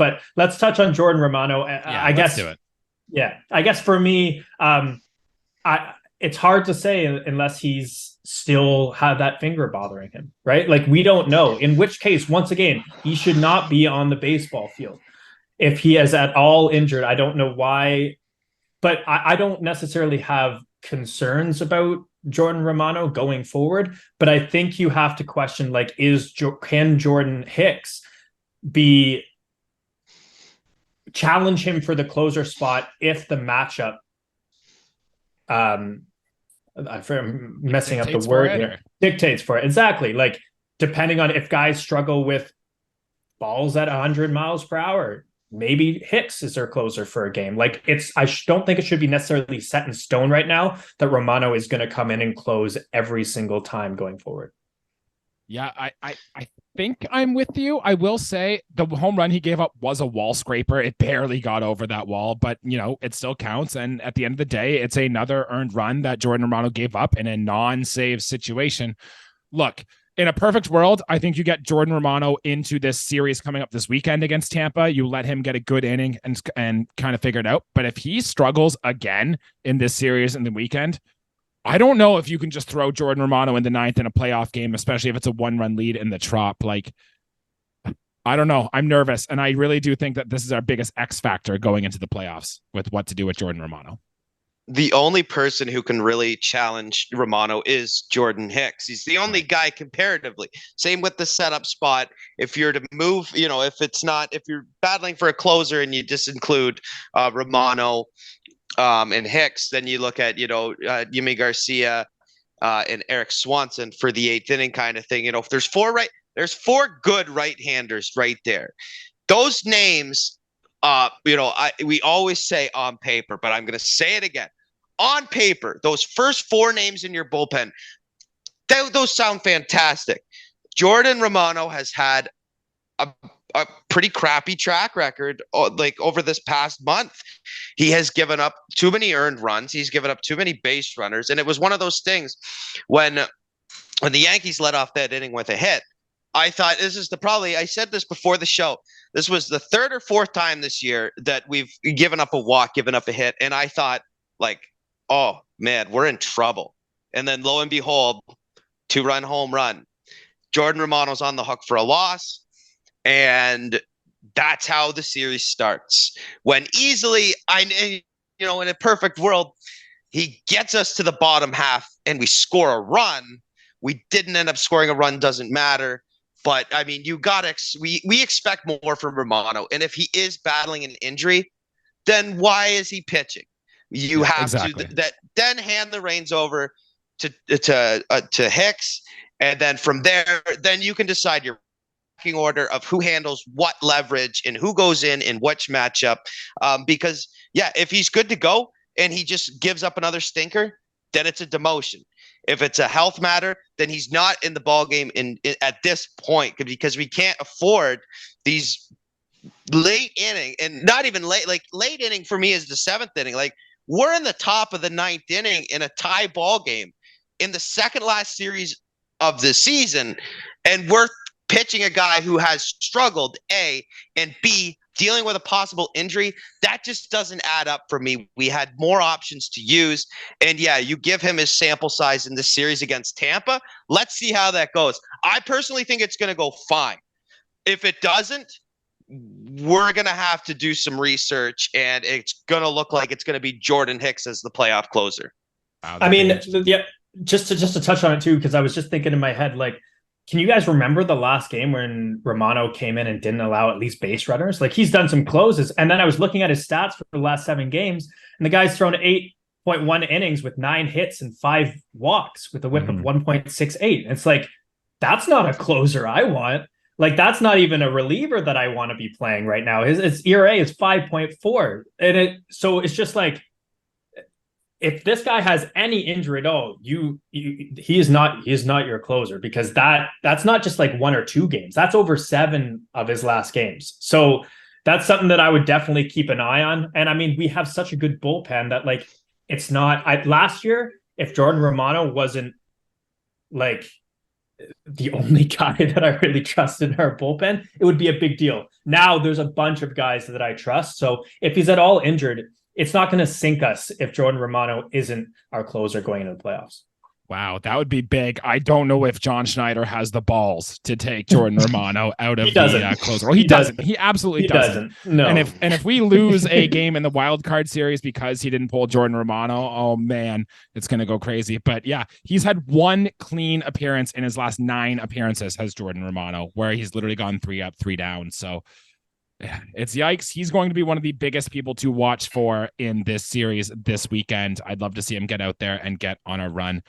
But let's touch on Jordan Romano. Yeah, let's do it. Yeah, I guess for me, it's hard to say unless he's still had that finger bothering him, right? Like we don't know. In which case, once again, he should not be on the baseball field. If he is at all injured, I don't know why, but I don't necessarily have concerns about Jordan Romano going forward. But I think you have to question, like, can Jordan Hicks be challenge him for the closer spot if the matchup I'm messing up the word here. Dictates for it. Exactly. Like, depending on if guys struggle with balls at 100 miles per hour, maybe Hicks is their closer for a game. Like, I don't think it should be necessarily set in stone right now that Romano is going to come in and close every single time going forward. Yeah, I think I'm with you. I will say the home run he gave up was a wall scraper. It barely got over that wall, but it still counts. And at the end of the day, it's another earned run that Jordan Romano gave up in a non-save situation. Look, in a perfect world, I think you get Jordan Romano into this series coming up this weekend against Tampa. You let him get a good inning and kind of figure it out. But if he struggles again in this series in the weekend, I don't know if you can just throw Jordan Romano in the ninth in a playoff game, especially if it's a 1-run lead in the Trop. Like, I don't know. I'm nervous. And I really do think that this is our biggest X factor going into the playoffs with what to do with Jordan Romano. The only person who can really challenge Romano is Jordan Hicks. He's the only guy comparatively. Same with the setup spot. If you're to move, if you're battling for a closer and you just include Romano, and Hicks, then you look at, Yimi Garcia and Eric Swanson for the eighth inning kind of thing. If there's four good right-handers right there. Those names, we always say on paper, but I'm going to say it again. On paper, those first four names in your bullpen, those sound fantastic. Jordan Romano has had a pretty crappy track record like over this past month. He has given up too many earned runs. He's given up too many base runners. And it was one of those things when the Yankees let off that inning with a hit, I thought I said this before the show. This was the third or fourth time this year that we've given up a walk, given up a hit. And I thought, like, oh man, we're in trouble. And then lo and behold, 2-run home run. Jordan Romano's on the hook for a loss. And that's how the series starts. When easily, in a perfect world, he gets us to the bottom half and we score a run. We didn't end up scoring a run, doesn't matter. But I mean, we expect more from Romano. And if he is battling an injury, then why is he pitching? You have to then hand the reins over to Hicks, and then from there, then you can decide your order of who handles what leverage and who goes in which matchup. Because if he's good to go and he just gives up another stinker, then it's a demotion. If it's a health matter, then he's not in the ball game at this point, because we can't afford these late inning, and not even late. Like, late inning for me is the seventh inning. Like, we're in the top of the ninth inning in a tie ball game in the second last series of the season, and we're pitching a guy who has struggled, A, and B, dealing with a possible injury. That just doesn't add up for me. We had more options to use. And you give him his sample size in this series against Tampa. Let's see how that goes. I personally think it's going to go fine. If it doesn't, we're going to have to do some research, and it's going to look like it's going to be Jordan Hicks as the playoff closer. Wow, just to touch on it too, because I was just thinking in my head, like, can you guys remember the last game when Romano came in and didn't allow at least base runners? Like, he's done some closes. And then I was looking at his stats for the last 7 games, and the guy's thrown 8.1 innings with 9 hits and 5 walks with a whip of 1.68. It's like, that's not a closer I want. Like, that's not even a reliever that I want to be playing right now. His ERA is 5.4. And so it's just like, if this guy has any injury at all, he is not your closer, because that's not just like 1 or 2 games. That's over 7 of his last games. So that's something that I would definitely keep an eye on. And I mean, we have such a good bullpen that, like, it's not last year, if Jordan Romano wasn't like the only guy that I really trust in our bullpen, it would be a big deal. Now there's a bunch of guys that I trust. So if he's at all injured, it's not going to sink us if Jordan Romano isn't our closer going into the playoffs. Wow, that would be big. I don't know if John Schneider has the balls to take Jordan Romano out of the closer. Well, he doesn't. He absolutely doesn't. No. And if we lose a game in the wild card series because he didn't pull Jordan Romano, oh man, it's gonna go crazy. But yeah, he's had one clean appearance in his last 9 appearances, has Jordan Romano, where he's literally gone 3 up, 3 down. So it's yikes. He's going to be one of the biggest people to watch for in this series this weekend. I'd love to see him get out there and get on a run.